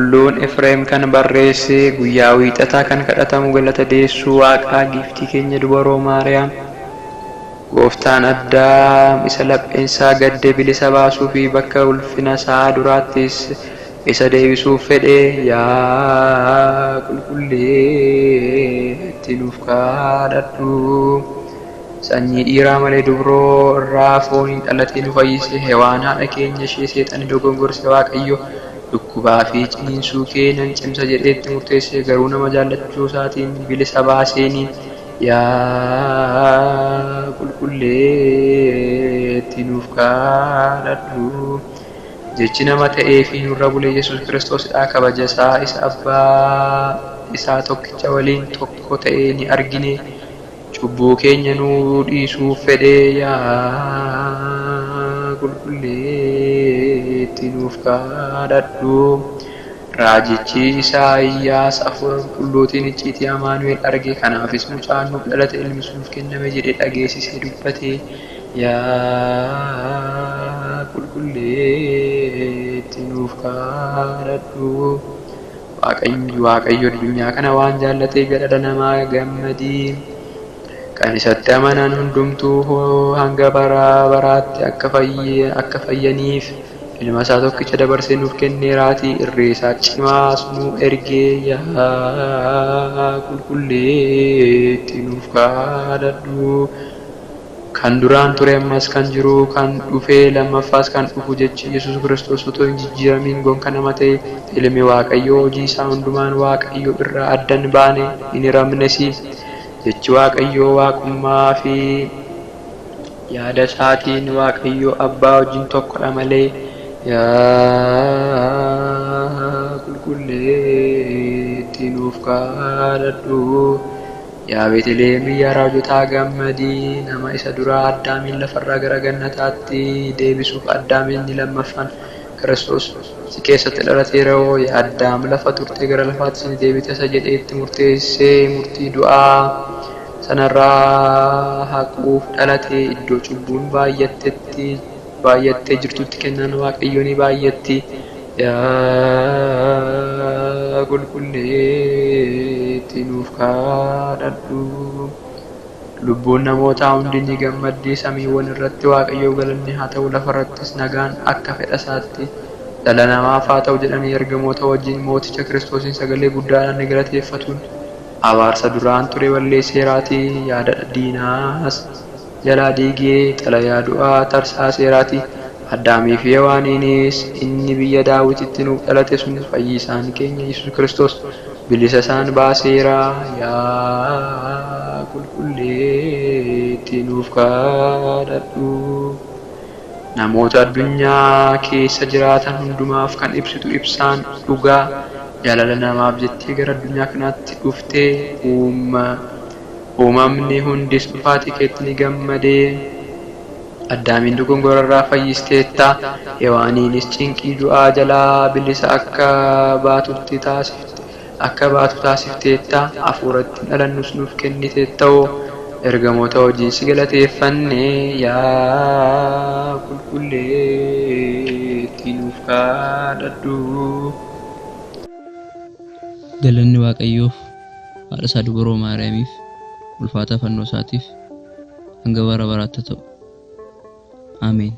qulqulluun Efreem kan barreesse guyyaa wiixataa kan kadhatamu galata deessuu Waaqaa giiftii keenya dubaroo Maariyaam. Gooftaan Addaam isa lapheensaa gadde bilisa baasuu fi bakka ulfina isaa duraattis isa deebisuuf fedhe yaa qulqulleetti nuuf kadhadhu. Sanyii dhiiraa malee dubroo irraa fooniin dhalatee nu fayyise Hewaan haadha keenya ishee seexanni dogongorse Waaqayyo dhukkubaa fi ciniinsuu kee nan cimsa jedheetti murteesse garuu nama jaallachuu isaatiin bilisa baaseeni yaa qulqulleetti nuuf kadhadhu. Jechi nama ta'ee fi nurra bulee Yesuus Kiristoosidha. Kabaja isaa isa abbaa isaa tokkicha waliin tokko ta'ee ni argine. Cubbuu keenya nuu dhiisuuf fedhe yaa qulqulleetti nuuf kadhadhu. Raajichi Isaayyaas hafuura qulqulluutiin icciitii Amaanu'el arge. Kanaafis mucaan nuuf dhalate ilmi nuuf kenname jedhee dhageessisee dubbate yaa qulqulleetti nuuf kadhadhu. Waaqayyo addunyaa kana waan jaallateef dhala namaa gammadii. Kan isatti amanan hundumtuu hanga bara baraatti akka fayyaniif ilma isaa tokkicha dabarsee nuuf kenneeraatii. Irree isaa cimaas nu ergee yaa qulqulleetti nuuf kadhadhu. Kan duraan ture ammas kan jiru kan dhufee lammaffaas kan dhufu jechi Yesuus Kiristoos otoo hin jijjiiramiin gonka nama ta'e ilmi Waaqayyoo hojii isaa hundumaan Waaqayyo irraa addan baane hin hiramnes. Jechi Waaqayyoo waaqummaa fi yaada isaatiin Waaqayyo abbaa wajjin tokkodha malee yaa qulqulleetti nuuf kadhadhu. Yaa Beetlehem biyya raajotaa gammadii. Nama isa duraa Addaamiin lafarraa gara gannataatti deebisuuf Addaamiin inni lammaffaan Kiristoos si keessatti dhalateera. Yaa Addaam lafa turte gara lafaatti si deebite isa jedheetti murteessee murtii du'aa sanarraa haquuf dhalate. Iddoo cubbuun baay'attee jirtutti kennan Waaqayyo ni baay'atti yaa qulqulleetti nuuf kadhadhu. Lubbuun namootaa hundi ni gammaddi. Samiiwwan irratti Waaqayyoo galanni haa ta'u, lafarrattis nagaan akka fedha isaatti dhala namaaf haa ta'u jedhanii ergamoota wajjin mooticha Kiristoosin sagalee guddaadhaan ni galateeffatuun abaarsa duraan ture balleesseeraatii. Yaada diinaas jalaa diigee xalayaa du'aa tarsaaseeraatii. Addaamii fi Hewaaniinis inni biyya Daawititti nuuf dhalate sun fayyisaan keenya Yesuus Kiristoos bilisa isaan baaseera yaa qulqulleetti nuuf kadhadhu. Namoota addunyaa keessa jiraatan hundumaaf kan ibsitu ibsaan dhugaa jaalala namaaf jettee gara addunyaa kanaatti dhuftee uumamni hundis dhufaatii keetti ni gammadee. Addaamiin dogongorarraa fayyisteetta. Hewaaniinis cinqii du'aa jalaa bilisa akka baatu taasifteetta. Hafuuratti dhalannus nuuf kenniteetta'oo ergamoota wajjin si galateeffanne yaa qulqulleetti nuuf kadhadhu. Galanni Waaqayyoof, haadha isaa dubaroo Maariyaamiif, ulfaataa fannoo isaatiif hanga bara baraatti ta'u. Ameen.